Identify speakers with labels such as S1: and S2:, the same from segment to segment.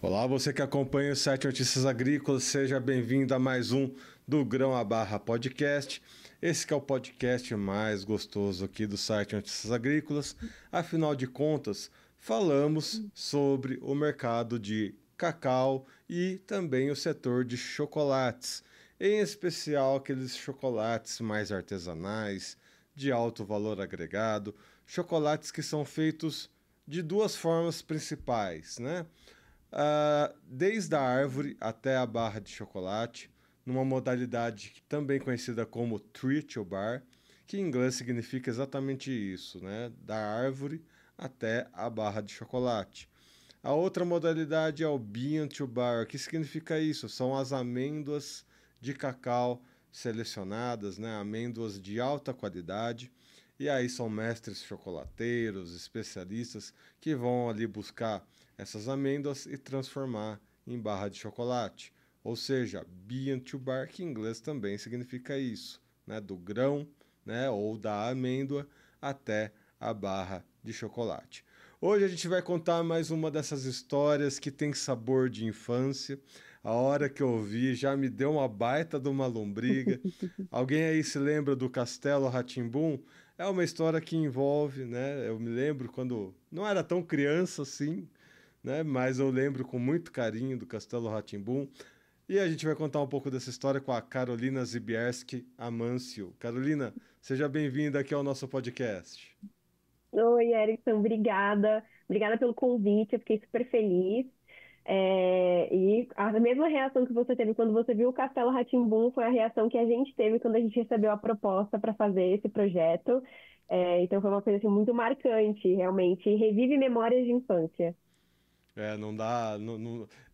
S1: Olá, você que acompanha o site Notícias Agrícolas, seja bem-vindo a mais um do Grão a Barra Podcast. Esse que é o podcast mais gostoso aqui do site Notícias Agrícolas. Afinal de contas, falamos sobre o mercado de cacau e também o setor de chocolates, em especial aqueles chocolates mais artesanais, de alto valor agregado, chocolates que são feitos de duas formas principais, né? Desde a árvore até a barra de chocolate, numa modalidade também conhecida como Tree to Bar, que em inglês significa exatamente isso, né? Da árvore até a barra de chocolate. A outra modalidade é o Bean to Bar, que significa isso, são as amêndoas de cacau selecionadas, né? Amêndoas de alta qualidade. E aí são mestres chocolateiros, especialistas que vão ali buscar essas amêndoas e transformar em barra de chocolate. Ou seja, bean to bar, que em inglês também significa isso, né? Do grão, né? Ou da amêndoa até a barra de chocolate. Hoje a gente vai contar mais uma dessas histórias que tem sabor de infância. A hora que eu ouvi já me deu uma baita de uma lombriga. Alguém aí se lembra do Castelo rá tim É uma história que envolve, né? Eu me lembro quando não era tão criança assim, né? Mas eu lembro com muito carinho do Castelo rá tim E a gente vai contar um pouco dessa história com a Carolina Zibierski Amâncio. Carolina, seja bem-vinda aqui ao nosso podcast.
S2: Oi, Erickson, obrigada. Obrigada pelo convite, eu fiquei super feliz. E a mesma reação que você teve quando você viu o Castelo rá tim foi a reação que a gente teve quando a gente recebeu a proposta para fazer esse projeto. Então foi uma coisa assim, muito marcante, realmente. Revive memórias de infância.
S1: Não dá.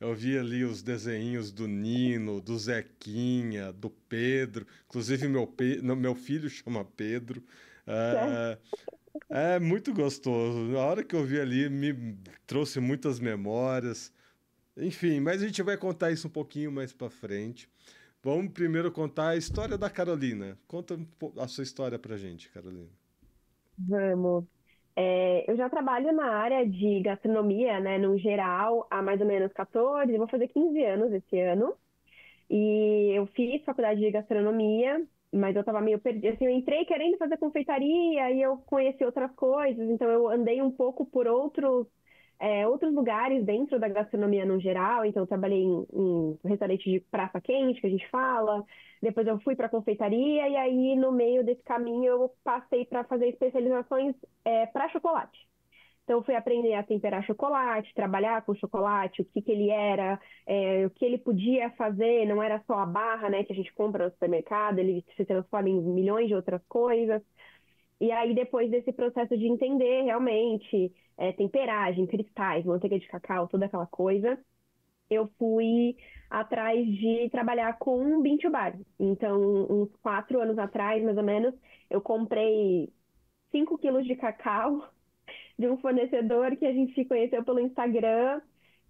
S1: Eu vi ali os desenhinhos do Nino, do Zequinha, do Pedro. Inclusive, meu filho chama Pedro. É, é muito gostoso. Na hora que eu vi ali, me trouxe muitas memórias. Enfim, mas a gente vai contar isso um pouquinho mais pra frente. Vamos primeiro contar a história da Carolina. Conta a sua história pra gente, Carolina.
S2: Vamos. Eu já trabalho na área de gastronomia, né, no geral, há mais ou menos 14, eu vou fazer 15 anos esse ano. E eu fiz faculdade de gastronomia, mas eu tava meio perdida. Assim, eu entrei querendo fazer confeitaria e eu conheci outras coisas, então eu andei um pouco por outros lugares dentro da gastronomia no geral. Então eu trabalhei em restaurante de praça quente, que a gente fala. Depois eu fui para confeitaria e aí no meio desse caminho eu passei para fazer especializações para chocolate. Então, eu fui aprender a temperar chocolate, trabalhar com chocolate, o que que ele era, o que ele podia fazer, não era só a barra, né, que a gente compra no supermercado, ele se transforma em milhões de outras coisas. E aí, depois desse processo de entender realmente temperagem, cristais, manteiga de cacau, toda aquela coisa, eu fui atrás de trabalhar com um bean to bar. Então, uns 4 anos atrás, mais ou menos, eu comprei 5 quilos de cacau de um fornecedor que a gente se conheceu pelo Instagram.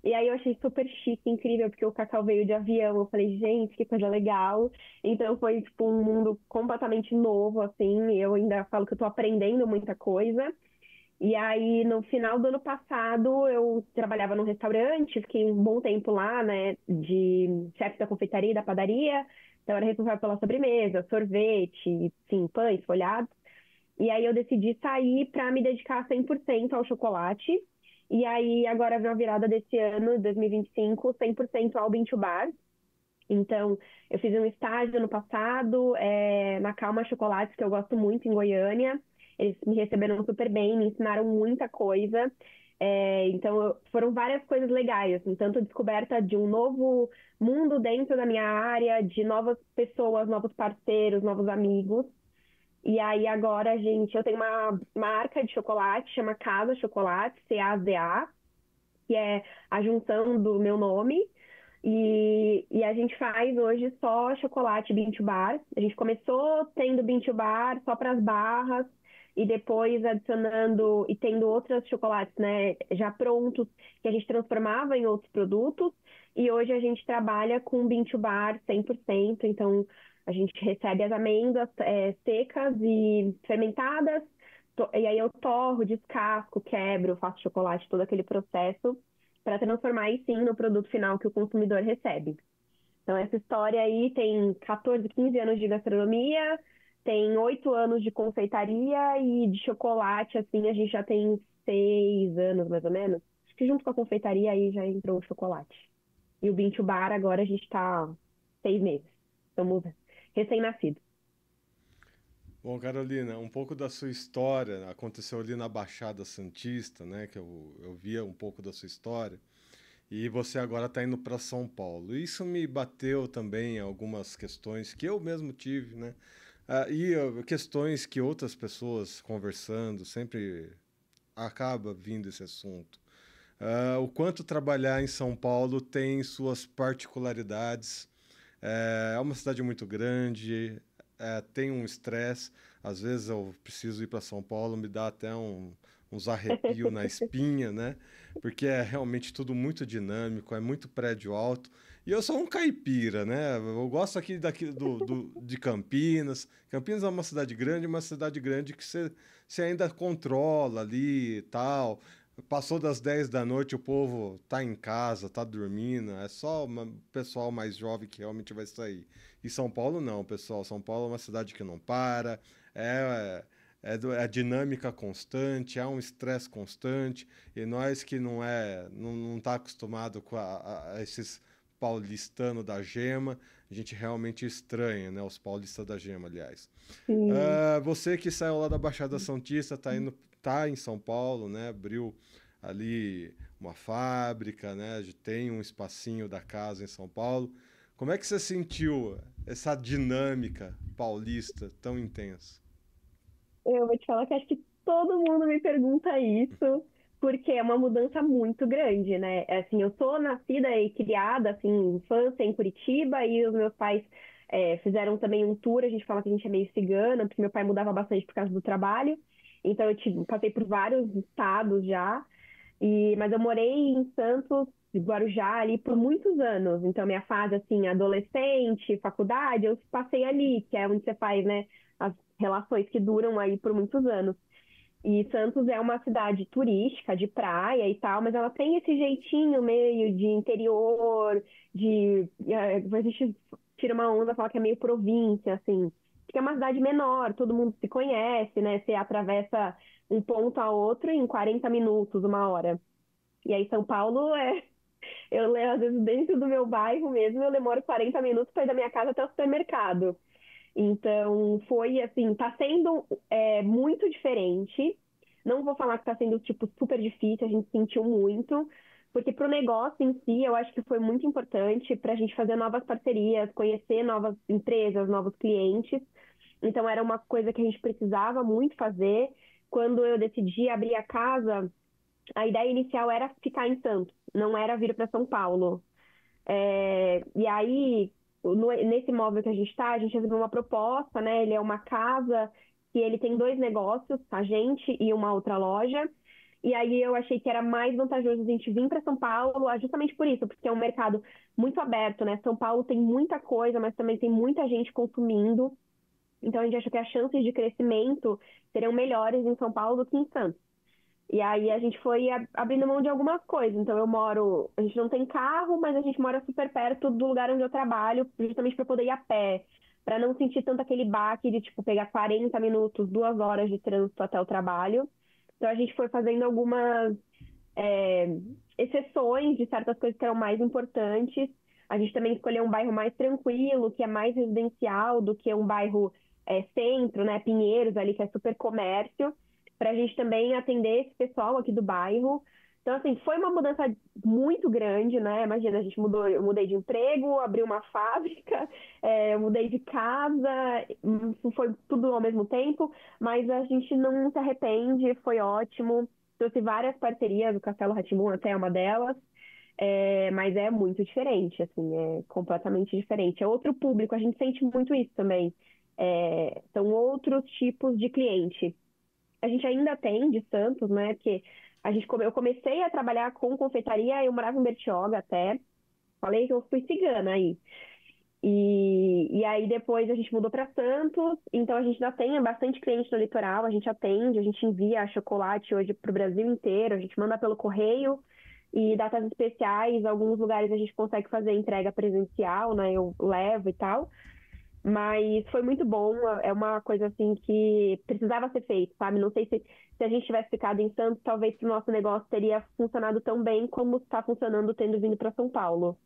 S2: E aí eu achei super chique, incrível, porque o cacau veio de avião. Eu falei, gente, que coisa legal. Então foi, tipo, um mundo completamente novo, assim. Eu ainda falo que eu tô aprendendo muita coisa. E aí, no final do ano passado, eu trabalhava num restaurante, fiquei um bom tempo lá, né, de chefe da confeitaria e da padaria. Então, eu era responsável pela sobremesa, sorvete, sim, pães, folhados. E aí eu decidi sair para me dedicar 100% ao chocolate. E aí agora na virada desse ano, 2025, 100% ao Bean to Bar. Então, eu fiz um estágio no passado, na Calma Chocolates, que eu gosto muito, em Goiânia. Eles me receberam super bem, me ensinaram muita coisa. Então, foram várias coisas legais, assim, tanto a descoberta de um novo mundo dentro da minha área, de novas pessoas, novos parceiros, novos amigos. E aí agora, gente, eu tenho uma marca de chocolate, chama Casa Chocolate, CAZA, que é a junção do meu nome. E a gente faz hoje só chocolate bean to bar. A gente começou tendo bean to bar só para as barras, e depois adicionando e tendo outros chocolates, né, já prontos, que a gente transformava em outros produtos. E hoje a gente trabalha com bean to bar 100%. Então a gente recebe as amêndoas secas e fermentadas, e aí eu torro, descasco, quebro, faço chocolate, todo aquele processo. para transformar aí sim no produto final que o consumidor recebe. Então, essa história aí tem 14, 15 anos de gastronomia, tem 8 anos de confeitaria e de chocolate, assim, a gente já tem 6 anos, mais ou menos. Acho que junto com a confeitaria aí já entrou o chocolate. E o Bean to Bar agora a gente está 6 meses. Estamos recém-nascidos.
S1: Bom, Carolina, um pouco da sua história aconteceu ali na Baixada Santista, né? Que eu via um pouco da sua história. E você agora está indo para São Paulo. Isso me bateu também em algumas questões que eu mesmo tive, né? Questões que outras pessoas conversando sempre acaba vindo esse assunto. O quanto trabalhar em São Paulo tem suas particularidades. É uma cidade muito grande, tem um estresse. Às vezes eu preciso ir para São Paulo, me dá até uns arrepios na espinha, né? Porque é realmente tudo muito dinâmico, é muito prédio alto. E eu sou um caipira, né? Eu gosto daqui de Campinas. Campinas é uma cidade grande que você ainda controla ali e tal. Passou das 10 da noite, o povo tá em casa, tá dormindo. É só o pessoal mais jovem que realmente vai sair. E São Paulo não, pessoal. São Paulo é uma cidade que não para, é, é dinâmica constante, é um estresse constante. E nós que não tá acostumado com a esses paulistanos da gema, a gente realmente estranha, né? Os paulistas da gema, aliás.
S2: Sim.
S1: Você que saiu lá da Baixada Santista, tá em São Paulo, né? Abriu ali uma fábrica, né? Tem um espacinho da casa em São Paulo. Como é que você sentiu essa dinâmica paulista tão intensa?
S2: Eu vou te falar que acho que todo mundo me pergunta isso, porque é uma mudança muito grande, né? Assim, eu sou nascida e criada, assim, infância em Curitiba, e os meus pais fizeram também um tour, a gente fala que a gente é meio cigana, porque meu pai mudava bastante por causa do trabalho, então passei por vários estados já, mas eu morei em Santos, Guarujá, ali por muitos anos, então minha fase, assim, adolescente, faculdade, eu passei ali, que é onde você faz, né, as relações que duram aí por muitos anos. E Santos é uma cidade turística, de praia e tal, mas ela tem esse jeitinho meio de interior, a gente tira uma onda, fala que é meio província, assim, porque é uma cidade menor, todo mundo se conhece, né? Você atravessa um ponto a outro em 40 minutos, 1 hora. E aí São Paulo às vezes dentro do meu bairro mesmo, eu demoro 40 minutos para ir da minha casa até o supermercado. Então, foi assim, tá sendo muito diferente. Não vou falar que tá sendo, tipo, super difícil, a gente sentiu muito, porque pro negócio em si, eu acho que foi muito importante para a gente fazer novas parcerias, conhecer novas empresas, novos clientes. Então, era uma coisa que a gente precisava muito fazer. Quando eu decidi abrir a casa, a ideia inicial era ficar em Santos, não era vir para São Paulo. E aí, nesse imóvel que a gente está, a gente recebeu uma proposta, né? Ele é uma casa que ele tem 2 negócios, a gente e uma outra loja. E aí eu achei que era mais vantajoso a gente vir para São Paulo, justamente por isso, porque é um mercado muito aberto, né? São Paulo tem muita coisa, mas também tem muita gente consumindo. Então a gente achou que as chances de crescimento seriam melhores em São Paulo do que em Santos. E aí a gente foi abrindo mão de algumas coisas. Então a gente não tem carro, mas a gente mora super perto do lugar onde eu trabalho, justamente para poder ir a pé, para não sentir tanto aquele baque de tipo pegar 40 minutos, 2 horas de trânsito até o trabalho. Então a gente foi fazendo algumas é, exceções de certas coisas que eram mais importantes. A gente também escolheu um bairro mais tranquilo, que é mais residencial do que um bairro centro, né? Pinheiros ali, que é super comércio, para a gente também atender esse pessoal aqui do bairro. Então, assim, foi uma mudança muito grande, né? Imagina, eu mudei de emprego, abri uma fábrica, eu mudei de casa, isso foi tudo ao mesmo tempo, mas a gente não se arrepende, foi ótimo. Trouxe várias parcerias, o Castelo rá tim até é uma delas, mas é muito diferente, assim, é completamente diferente. É outro público, a gente sente muito isso também. São outros tipos de cliente. A gente ainda tem de Santos, né? Porque eu comecei a trabalhar com confeitaria, eu morava em Bertioga até. Falei que eu fui cigana aí. E aí depois a gente mudou para Santos, então a gente ainda tem bastante cliente no litoral, a gente atende, a gente envia chocolate hoje para o Brasil inteiro, a gente manda pelo correio. E datas especiais, alguns lugares a gente consegue fazer entrega presencial, né? Eu levo e tal. Mas foi muito bom, é uma coisa assim que precisava ser feito, sabe? Não sei se a gente tivesse ficado em Santos, talvez o nosso negócio teria funcionado tão bem como está funcionando tendo vindo para São Paulo.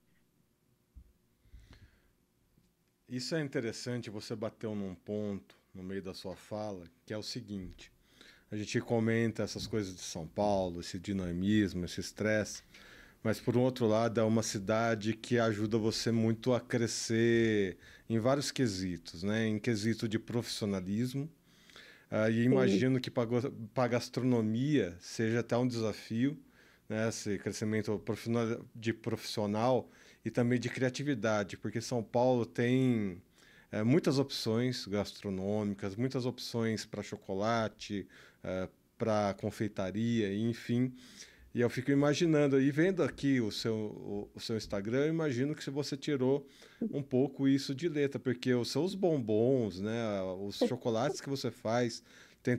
S1: Isso é interessante, você bateu num ponto no meio da sua fala, que é o seguinte: a gente comenta essas coisas de São Paulo, esse dinamismo, esse estresse, mas por um outro lado é uma cidade que ajuda você muito a crescer em vários quesitos, né? Em quesito de profissionalismo. E
S2: Sim,
S1: imagino que para a gastronomia seja até um desafio, né? Esse crescimento de profissional e também de criatividade, porque São Paulo tem muitas opções gastronômicas, muitas opções para chocolate, para confeitaria, enfim. E eu fico imaginando, e vendo aqui o seu Instagram, eu imagino que você tirou um pouco isso de letra, porque os seus bombons, né, os chocolates que você faz, tem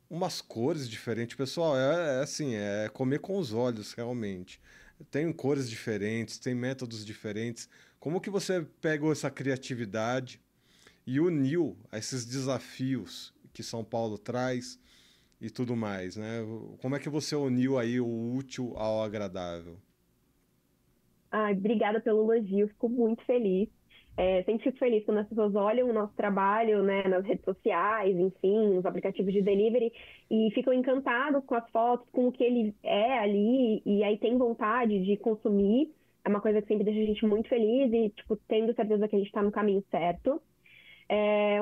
S1: umas cores diferentes. Pessoal, é assim, é comer com os olhos, realmente. Tem cores diferentes, tem métodos diferentes. Como que você pegou essa criatividade e uniu a esses desafios que São Paulo traz e tudo mais, né? Como é que você uniu aí o útil ao agradável?
S2: ai, obrigada pelo elogio, fico muito feliz. Sempre fico feliz quando as pessoas olham o nosso trabalho, né, nas redes sociais, enfim, nos aplicativos de delivery, e ficam encantados com as fotos, com o que ele é ali, e aí tem vontade de consumir. É uma coisa que sempre deixa a gente muito feliz e, tipo, tendo certeza que a gente está no caminho certo.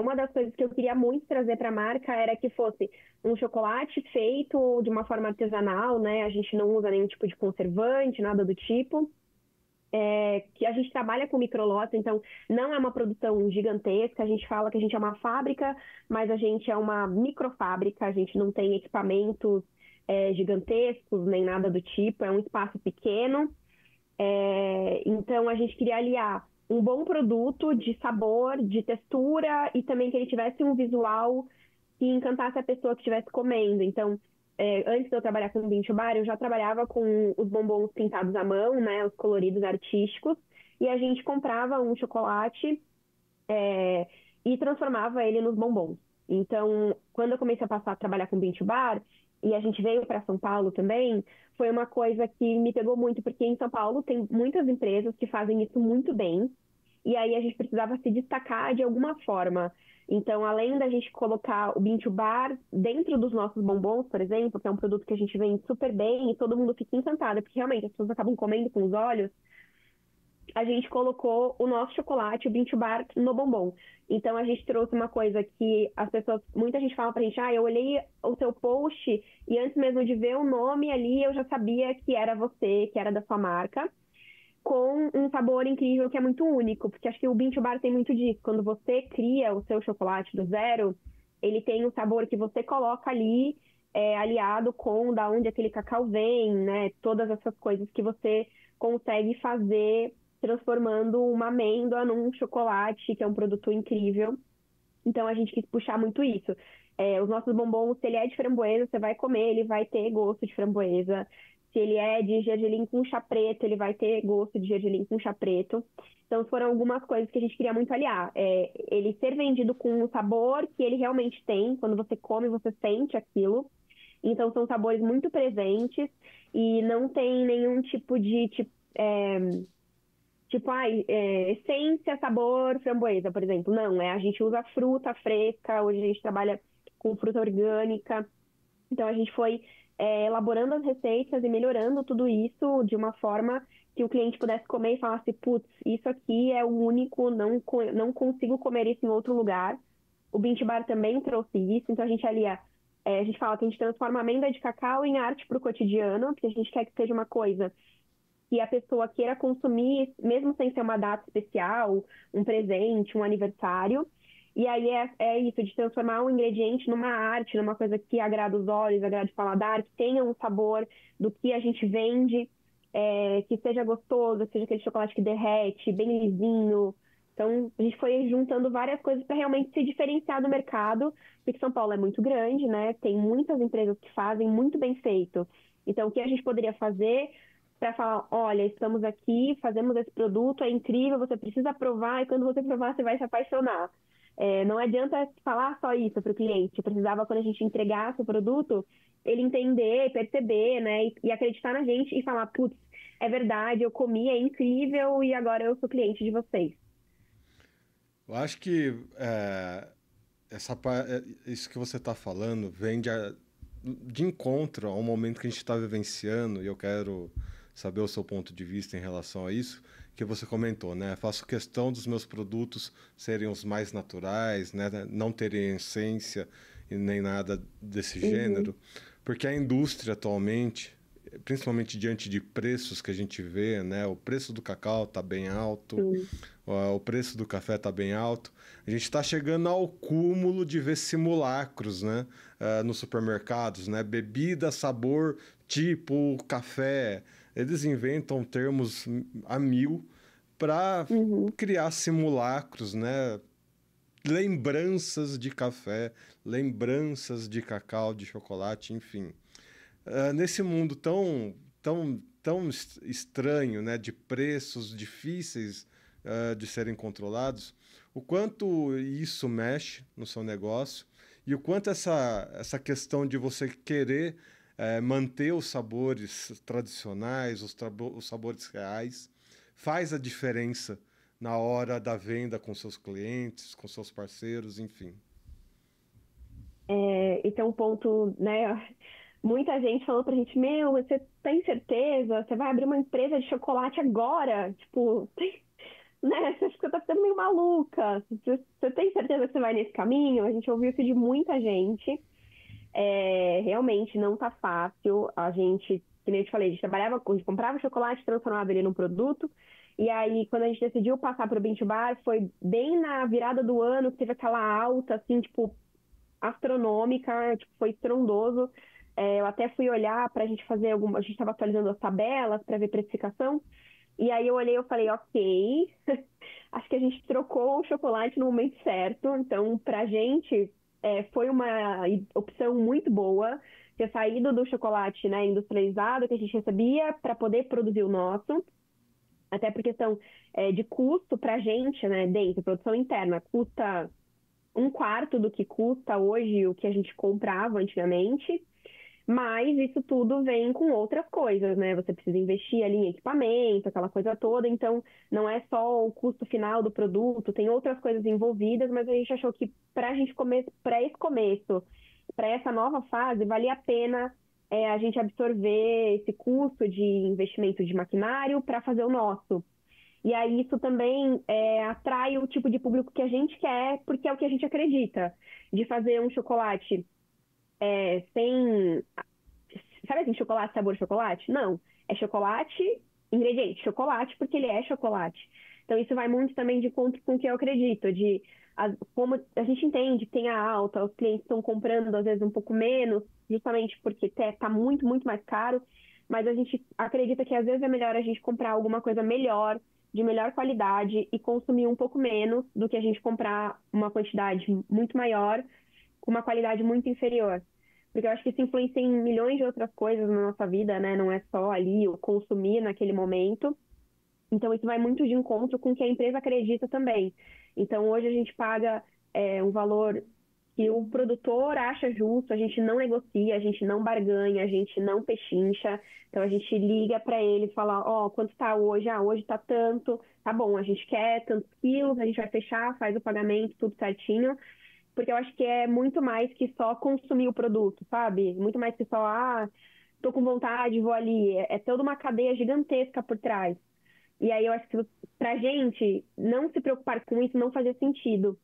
S2: Uma das coisas que eu queria muito trazer para a marca era que fosse um chocolate feito de uma forma artesanal, né? A gente não usa nenhum tipo de conservante, nada do tipo. Que a gente trabalha com microlotes, então não é uma produção gigantesca. A gente fala que a gente é uma fábrica, mas a gente é uma microfábrica. A gente não tem equipamentos gigantescos nem nada do tipo. É um espaço pequeno. Então, a gente queria aliar um bom produto de sabor, de textura e também que ele tivesse um visual que encantasse a pessoa que estivesse comendo. Então, antes de eu trabalhar com o Bincho Bar, eu já trabalhava com os bombons pintados à mão, né, os coloridos artísticos, e a gente comprava um chocolate é, e transformava ele nos bombons. Então, quando eu comecei a passar a trabalhar com Beach Bar, e a gente veio para São Paulo também, foi uma coisa que me pegou muito, porque em São Paulo tem muitas empresas que fazem isso muito bem, e aí a gente precisava se destacar de alguma forma. Então, além da gente colocar o Bean to Bar dentro dos nossos bombons, por exemplo, que é um produto que a gente vende super bem e todo mundo fica encantado, porque realmente as pessoas acabam comendo com os olhos, a gente colocou o nosso chocolate, o Bean to Bar, no bombom. Então a gente trouxe uma coisa que as pessoas, muita gente fala pra gente, eu olhei o seu post e antes mesmo de ver o nome ali, eu já sabia que era você, que era da sua marca, com um sabor incrível que é muito único, porque acho que o Bean to Bar tem muito disso. Quando você cria o seu chocolate do zero, ele tem um sabor que você coloca ali, aliado com da onde aquele cacau vem, né? Todas essas coisas que você consegue fazer transformando uma amêndoa num chocolate, que é um produto incrível. Então a gente quis puxar muito isso. Os nossos bombons, se ele é de framboesa, você vai comer, ele vai ter gosto de framboesa. Se ele é de gergelim com chá preto, ele vai ter gosto de gergelim com chá preto. Então foram algumas coisas que a gente queria muito aliar. Ele ser vendido com o sabor que ele realmente tem, quando você come, você sente aquilo. Então são sabores muito presentes e não tem nenhum tipo de tipo, essência, sabor, framboesa, por exemplo. Não, a gente usa fruta fresca, hoje a gente trabalha com fruta orgânica. Então a gente foi elaborando as receitas e melhorando tudo isso de uma forma que o cliente pudesse comer e falasse, putz, isso aqui é o único, não consigo comer isso em outro lugar. O Binti Bar também trouxe isso, então a gente alia, a gente fala que a gente transforma a amêndoa de cacau em arte para o cotidiano, porque a gente quer que seja uma coisa que a pessoa queira consumir, mesmo sem ser uma data especial, um presente, um aniversário. E aí é isso, de transformar um ingrediente numa arte, numa coisa que agrada os olhos, agrada o paladar, que tenha um sabor do que a gente vende, que seja gostoso, seja aquele chocolate que derrete, bem lisinho. Então, a gente foi juntando várias coisas para realmente se diferenciar do mercado, porque São Paulo é muito grande, né? Tem muitas empresas que fazem muito bem feito Então, o que a gente poderia fazer para falar, olha, estamos aqui, fazemos esse produto, é incrível, você precisa provar, e quando você provar, você vai se apaixonar. Não adianta falar só isso para o cliente. Precisava, quando a gente entregasse o produto, ele entender, perceber, né, e acreditar na gente e falar, putz, é verdade, eu comi, é incrível, e agora eu sou cliente de vocês.
S1: Eu acho que isso que você está falando vem de encontro ao momento que a gente está vivenciando, e eu quero saber o seu ponto de vista em relação a isso, que você comentou, né? Faço questão dos meus produtos serem os mais naturais, né? Não terem essência e nem nada desse gênero, porque a indústria atualmente, principalmente diante de preços que a gente vê, né? O preço do cacau está bem alto, o preço do café está bem alto. A gente está chegando ao cúmulo de ver simulacros, né? Nos supermercados, né? Bebida, sabor, tipo café. Eles inventam termos a mil para criar simulacros, né? Lembranças de café, lembranças de cacau, de chocolate, enfim. Nesse mundo tão estranho, né? De preços difíceis de serem controlados, o quanto isso mexe no seu negócio e o quanto essa questão de você querer manter os sabores tradicionais, os sabores reais, faz a diferença na hora da venda com seus clientes, com seus parceiros, enfim.
S2: Esse é um ponto, né? Muita gente falou pra gente, meu, você tem certeza? Você vai abrir uma empresa de chocolate agora? Tipo, né? Você tá ficando meio maluca. Você tem certeza que você vai nesse caminho? A gente ouviu isso de muita gente. Realmente não tá fácil. A gente, que nem eu te falei, a gente comprava chocolate, transformava ele num produto. E aí, quando a gente decidiu passar para o Bean to Bar, foi bem na virada do ano que teve aquela alta, assim, tipo, astronômica, tipo, foi estrondoso. Eu até fui olhar para a gente fazer a gente estava atualizando as tabelas para ver precificação. E aí eu olhei e falei, ok, acho que a gente trocou o chocolate no momento certo. Então, para a gente, foi uma opção muito boa ter saído do chocolate, né, industrializado que a gente recebia para poder produzir o nosso. Até por questão de custo para a gente, né, dentro, produção interna, custa um quarto do que custa hoje o que a gente comprava antigamente. Mas isso tudo vem com outras coisas, né? Você precisa investir ali em equipamento, aquela coisa toda. Então, não é só o custo final do produto, tem outras coisas envolvidas, mas a gente achou que para esse começo, para essa nova fase, valia a pena a gente absorver esse custo de investimento de maquinário para fazer o nosso. E aí isso também atrai o tipo de público que a gente quer, porque é o que a gente acredita. De fazer um chocolate sem... Sabe assim, chocolate, sabor chocolate? Não. É chocolate, ingrediente, chocolate, porque ele é chocolate. Então, isso vai muito também de encontro com o que eu acredito, como a gente entende que tem a alta, os clientes estão comprando, às vezes, um pouco menos, justamente porque está muito, muito mais caro, mas a gente acredita que, às vezes, é melhor a gente comprar alguma coisa melhor, de melhor qualidade e consumir um pouco menos do que a gente comprar uma quantidade muito maior com uma qualidade muito inferior. Porque eu acho que isso influencia em milhões de outras coisas na nossa vida, né? Não é só ali o consumir naquele momento. Então, isso vai muito de encontro com o que a empresa acredita também. Então, hoje a gente paga um valor que o produtor acha justo, a gente não negocia, a gente não barganha, a gente não pechincha. Então, a gente liga para ele e fala, quanto está hoje? Hoje está tanto. Tá bom, a gente quer tantos quilos, a gente vai fechar, faz o pagamento, tudo certinho. Porque eu acho que é muito mais que só consumir o produto, sabe? Muito mais que só, tô com vontade, vou ali. É toda uma cadeia gigantesca por trás. E aí eu acho que pra gente não se preocupar com isso não fazia sentido.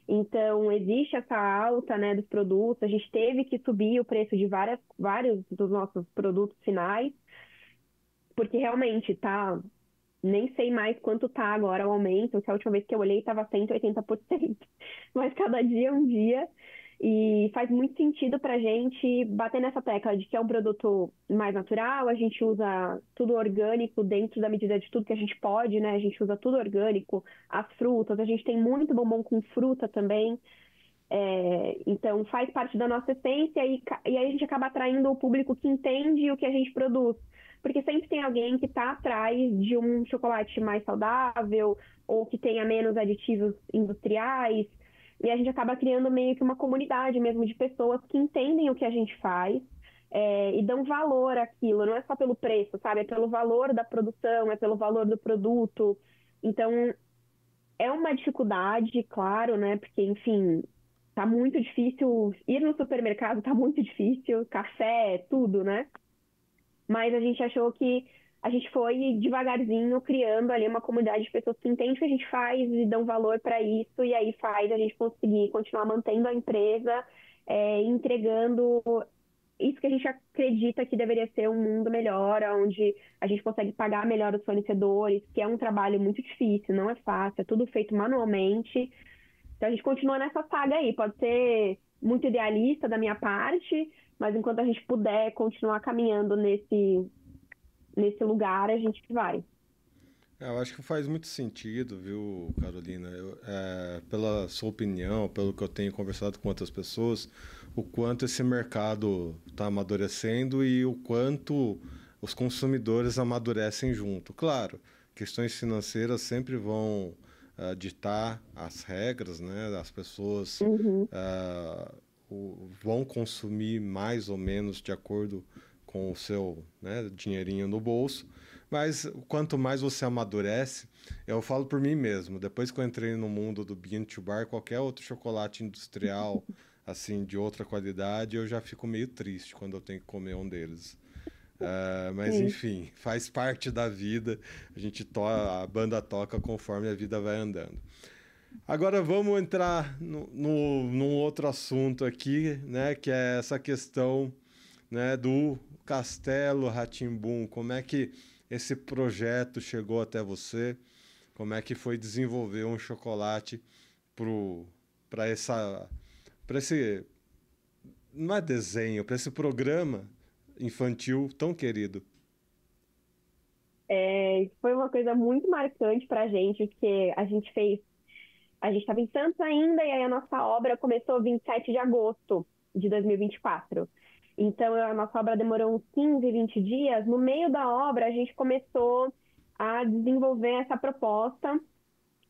S2: Então, existe essa alta, né, dos produtos, a gente teve que subir o preço de vários dos nossos produtos finais, porque realmente tá, nem sei mais quanto tá agora o aumento, que a última vez que eu olhei estava 180%, mas cada dia é um dia. E faz muito sentido para a gente bater nessa tecla de que é um produto mais natural, a gente usa tudo orgânico dentro da medida de tudo que a gente pode, né? A gente usa tudo orgânico, as frutas, a gente tem muito bombom com fruta também. Então, faz parte da nossa essência e aí a gente acaba atraindo o público que entende o que a gente produz. Porque sempre tem alguém que está atrás de um chocolate mais saudável ou que tenha menos aditivos industriais. E a gente acaba criando meio que uma comunidade mesmo de pessoas que entendem o que a gente faz, e dão valor àquilo. Não é só pelo preço, sabe? É pelo valor da produção, é pelo valor do produto. Então, é uma dificuldade, claro, né? Porque, enfim, tá muito difícil. Ir no supermercado tá muito difícil, café, tudo, né? Mas a gente achou que a gente foi devagarzinho criando ali uma comunidade de pessoas que entendem o que a gente faz e dão valor para isso, e aí faz a gente conseguir continuar mantendo a empresa, entregando isso que a gente acredita que deveria ser um mundo melhor, onde a gente consegue pagar melhor os fornecedores, que é um trabalho muito difícil, não é fácil, é tudo feito manualmente. Então a gente continua nessa saga aí. Pode ser muito idealista da minha parte, mas enquanto a gente puder continuar caminhando nesse lugar, a gente vai.
S1: Eu acho que faz muito sentido, viu, Carolina? Pela sua opinião, pelo que eu tenho conversado com outras pessoas, o quanto esse mercado está amadurecendo e o quanto os consumidores amadurecem junto. Claro, questões financeiras sempre vão ditar as regras, né? As pessoas
S2: Uhum.
S1: vão consumir mais ou menos de acordo com o seu, né, dinheirinho no bolso. Mas quanto mais você amadurece, eu falo por mim mesmo, depois que eu entrei no mundo do Bean to Bar, qualquer outro chocolate industrial, assim, de outra qualidade, eu já fico meio triste quando eu tenho que comer um deles. Mas
S2: Sim.
S1: enfim, faz parte da vida, a banda toca conforme a vida vai andando. Agora vamos entrar num outro assunto aqui, né, que é essa questão, né, do Castelo rá tim Como é que esse projeto chegou até você? Como é que foi desenvolver um chocolate para esse, não é desenho, para esse programa infantil tão querido?
S2: Foi uma coisa muito marcante para a gente, porque a gente estava em Santos ainda, e aí a nossa obra começou 27 de agosto de 2024. Então, a nossa obra demorou uns 15, 20 dias. No meio da obra, a gente começou a desenvolver essa proposta,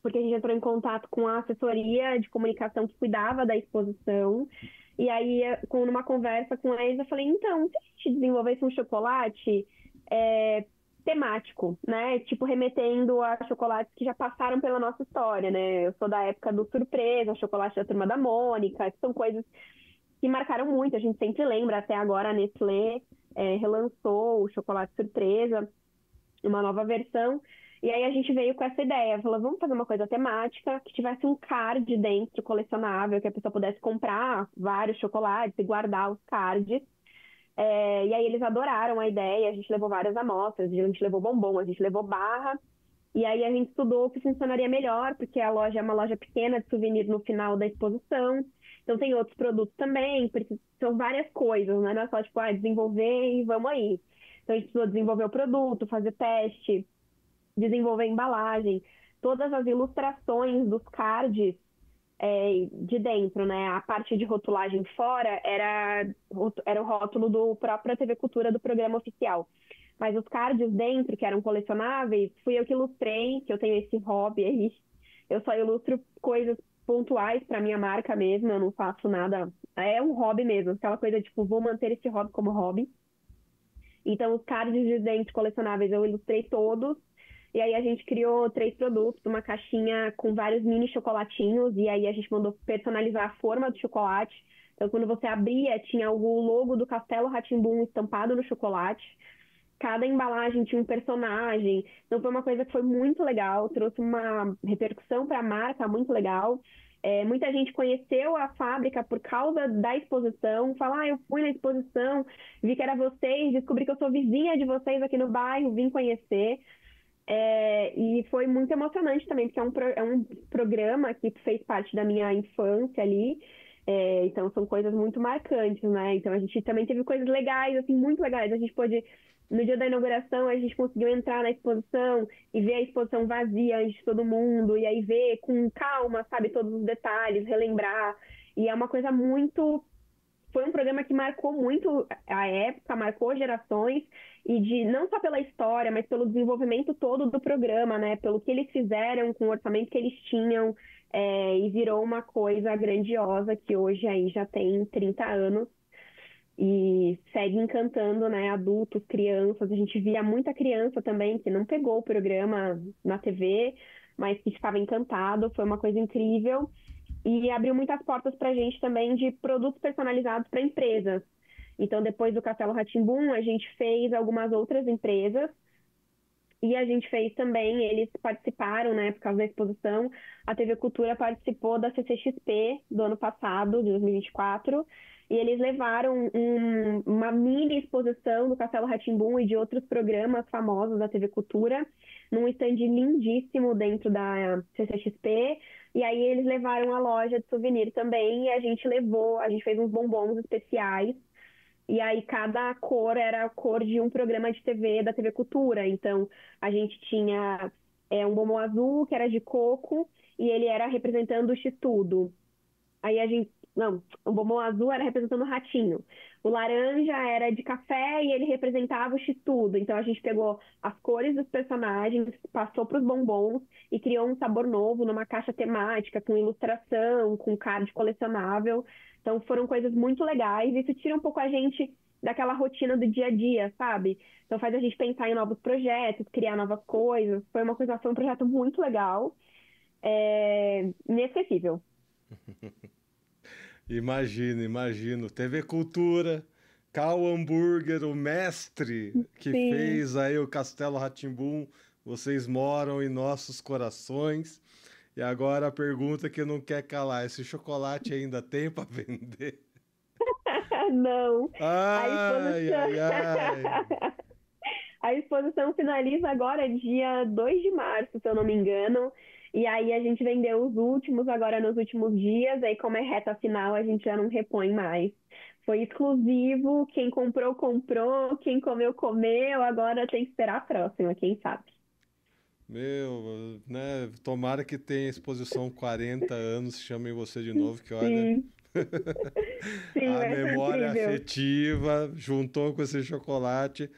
S2: porque a gente entrou em contato com a assessoria de comunicação que cuidava da exposição. E aí, numa conversa com eles, eu falei, então, se a gente desenvolvesse um chocolate temático, né? Tipo, remetendo a chocolates que já passaram pela nossa história, né? Eu sou da época do Surpresa, chocolate da Turma da Mônica, que são coisas que marcaram muito, a gente sempre lembra. Até agora a Nestlé relançou o chocolate Surpresa, uma nova versão. E aí a gente veio com essa ideia, falou, vamos fazer uma coisa temática, que tivesse um card dentro, colecionável, que a pessoa pudesse comprar vários chocolates e guardar os cards. E aí eles adoraram a ideia, a gente levou várias amostras, a gente levou bombom, a gente levou barra, e aí a gente estudou o que funcionaria melhor, porque a loja é uma loja pequena de souvenir no final da exposição, então tem outros produtos também, porque são várias coisas, né? Não é só tipo, desenvolver e vamos aí. Então a gente precisou desenvolver o produto, fazer teste, desenvolver a embalagem, todas as ilustrações dos cards de dentro, né? A parte de rotulagem fora era o rótulo do próprio TV Cultura do programa oficial. Mas os cards dentro, que eram colecionáveis, fui eu que ilustrei, que eu tenho esse hobby aí. Eu só ilustro coisas pontuais para minha marca mesmo, eu não faço nada. É um hobby mesmo, aquela coisa tipo, vou manter esse hobby como hobby. Então, os cards de dentro colecionáveis eu ilustrei todos. E aí a gente criou 3 produtos, uma caixinha com vários mini chocolatinhos, e aí a gente mandou personalizar a forma do chocolate. Então, quando você abria, tinha o logo do Castelo rá tim estampado no chocolate. Cada embalagem tinha um personagem. Então, foi uma coisa que foi muito legal, trouxe uma repercussão para a marca muito legal. Muita gente conheceu a fábrica por causa da exposição. Fala, eu fui na exposição, vi que era vocês, descobri que eu sou vizinha de vocês aqui no bairro, vim conhecer. E foi muito emocionante também, porque é um programa que fez parte da minha infância ali. Então, são coisas muito marcantes, né? Então, a gente também teve coisas legais, assim, muito legais. A gente pôde, no dia da inauguração, a gente conseguiu entrar na exposição e ver a exposição vazia antes de todo mundo, e aí ver com calma, sabe, todos os detalhes, relembrar. E é uma coisa muito. Foi um programa que marcou muito a época, marcou gerações, e de não só pela história, mas pelo desenvolvimento todo do programa, né? Pelo que eles fizeram com o orçamento que eles tinham, e virou uma coisa grandiosa que hoje aí já tem 30 anos e segue encantando, né, adultos, crianças. A gente via muita criança também que não pegou o programa na TV, mas que estava encantado. Foi uma coisa incrível e abriu muitas portas para a gente também de produtos personalizados para empresas. Então, depois do Castelo rá tim a gente fez algumas outras empresas e a gente fez também, eles participaram, né, por causa da exposição, a TV Cultura participou da CCXP do ano passado, de 2024, e eles levaram uma mini exposição do Castelo rá tim e de outros programas famosos da TV Cultura, num stand lindíssimo dentro da CCXP, e aí eles levaram a loja de souvenir também, e a gente fez uns bombons especiais, e aí cada cor era a cor de um programa de TV da TV Cultura. Então, a gente tinha um bombom azul, que era de coco, e ele era representando o X-Tudo. Aí a gente... Não, o bombom azul era representando o ratinho. O laranja era de café e ele representava o X-Tudo. Então, a gente pegou as cores dos personagens, passou para os bombons e criou um sabor novo numa caixa temática, com ilustração, com card colecionável. Então, foram coisas muito legais. Isso tira um pouco a gente daquela rotina do dia a dia, sabe? Então, faz a gente pensar em novos projetos, criar novas coisas. Foi um projeto muito legal. Inesquecível.
S1: Imagino. TV Cultura, Cal Hambúrguer, o mestre que
S2: Sim.
S1: fez aí o Castelo rá tim vocês moram em nossos corações. E agora a pergunta que não quer calar, esse chocolate ainda tem para vender?
S2: Não. A
S1: Ai,
S2: exposição...
S1: ai, ai.
S2: A exposição finaliza agora dia 2 de março, se eu não me engano. E aí a gente vendeu os últimos agora nos últimos dias. Aí, como é reta final, a gente já não repõe mais. Foi exclusivo. Quem comprou, comprou. Quem comeu, comeu. Agora tem que esperar a próxima, quem sabe.
S1: Meu, né? Tomara que tenha exposição 40 anos, chamem você de novo, que olha,
S2: Sim, sim,
S1: a
S2: vai ser
S1: memória
S2: incrível.
S1: afetiva juntou com esse chocolate,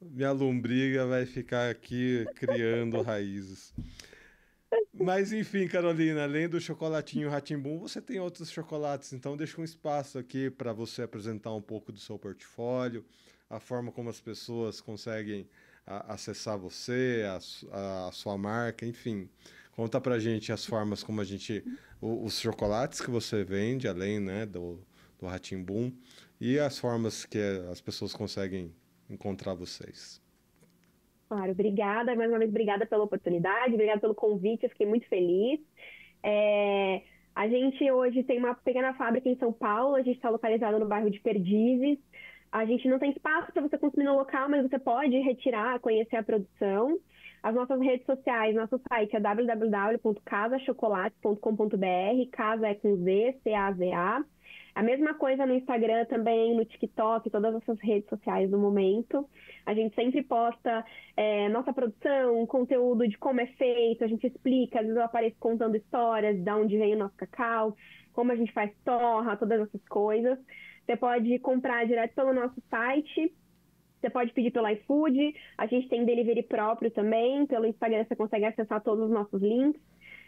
S1: minha lombriga vai ficar aqui criando raízes. Mas enfim, Carolina, além do chocolatinho rá tim você tem outros chocolates, então deixa um espaço aqui para você apresentar um pouco do seu portfólio, a forma como as pessoas conseguem acessar você, a sua marca, enfim. Conta pra gente as formas como os chocolates que você vende, além, né, do rá tim e as formas que as pessoas conseguem encontrar vocês.
S2: Claro, obrigada, mais uma vez, obrigada pela oportunidade, obrigada pelo convite, eu fiquei muito feliz. É, a gente hoje tem uma pequena fábrica em São Paulo, a gente está localizado no bairro de Perdizes. A gente não tem espaço para você consumir no local, mas você pode retirar, conhecer a produção. As nossas redes sociais, nosso site é www.casachocolates.com.br, casa é com Z, C-A-Z-A. A mesma coisa no Instagram também, no TikTok, todas essas redes sociais do momento. A gente sempre posta nossa produção, conteúdo de como é feito, a gente explica, às vezes eu apareço contando histórias de onde vem o nosso cacau, como a gente faz torra, todas essas coisas. Você pode comprar direto pelo nosso site, você pode pedir pelo iFood, a gente tem delivery próprio também, pelo Instagram você consegue acessar todos os nossos links.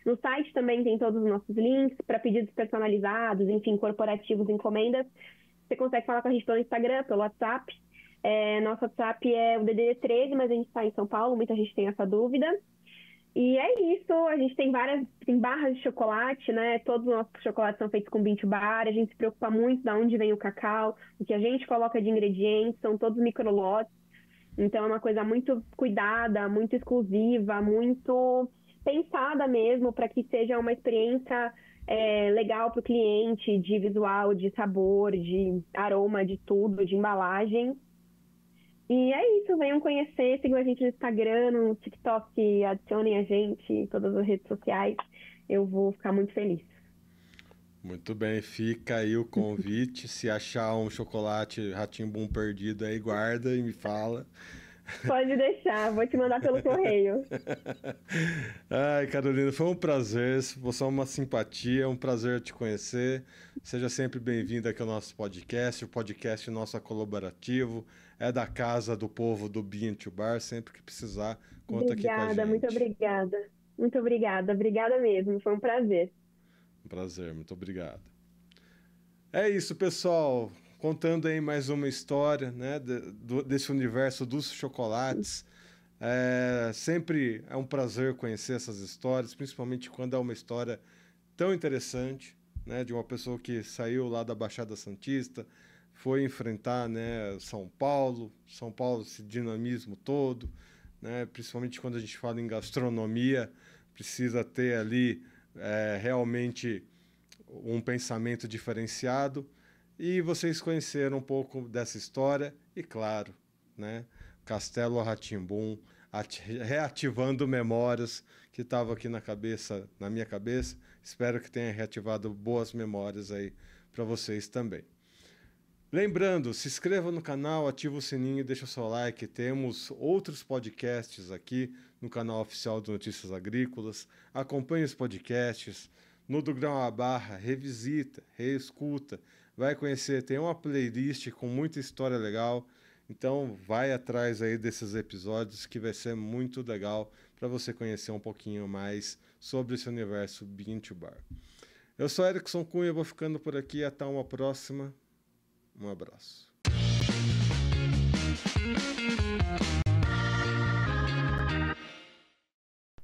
S2: No site também tem todos os nossos links para pedidos personalizados, enfim, corporativos, encomendas. Você consegue falar com a gente pelo Instagram, pelo WhatsApp. Nosso WhatsApp é o DDD 13, mas a gente está em São Paulo, muita gente tem essa dúvida. E é isso, a gente tem tem barras de chocolate, né? Todos os nossos chocolates são feitos com bean to bar, a gente se preocupa muito de onde vem o cacau, o que a gente coloca de ingredientes, são todos microlotes. Então é uma coisa muito cuidada, muito exclusiva, muito pensada mesmo para que seja uma experiência legal para o cliente, de visual, de sabor, de aroma, de tudo, de embalagem. E é isso, venham conhecer, sigam a gente no Instagram, no TikTok, adicionem a gente em todas as redes sociais. Eu vou ficar muito feliz.
S1: Muito bem, fica aí o convite. Se achar um chocolate rá tim perdido aí, guarda e me fala.
S2: Pode deixar, vou te mandar pelo correio.
S1: Ai, Carolina, foi um prazer. Você é uma simpatia, é um prazer te conhecer. Seja sempre bem-vinda aqui ao nosso podcast. O podcast nosso é colaborativo, é da casa do povo do Bean to Bar. Sempre que precisar, conta aqui com a
S2: Obrigada, muito
S1: gente.
S2: obrigada. Muito obrigada, obrigada mesmo, foi um prazer.
S1: Um prazer, muito obrigado. É isso, pessoal. Contando aí mais uma história, né, desse universo dos chocolates. Sempre é um prazer conhecer essas histórias, principalmente quando é uma história tão interessante, né, de uma pessoa que saiu lá da Baixada Santista, foi enfrentar, né, São Paulo, esse dinamismo todo, né, principalmente quando a gente fala em gastronomia, precisa ter ali realmente um pensamento diferenciado. E vocês conheceram um pouco dessa história e, claro, né, Castelo Rá Tim reativando memórias que estavam aqui na minha cabeça. Espero que tenha reativado boas memórias aí para vocês também. Lembrando, se inscreva no canal, ativa o sininho e deixa o seu like. Temos outros podcasts aqui no canal oficial do Notícias Agrícolas. Acompanhe os podcasts. No do Grão à Barra, revisita, reescuta. Vai conhecer, tem uma playlist com muita história legal. Então vai atrás aí desses episódios que vai ser muito legal para você conhecer um pouquinho mais sobre esse universo Bean to Bar. Eu sou Erickson Cunha, vou ficando por aqui. Até uma próxima. Um abraço.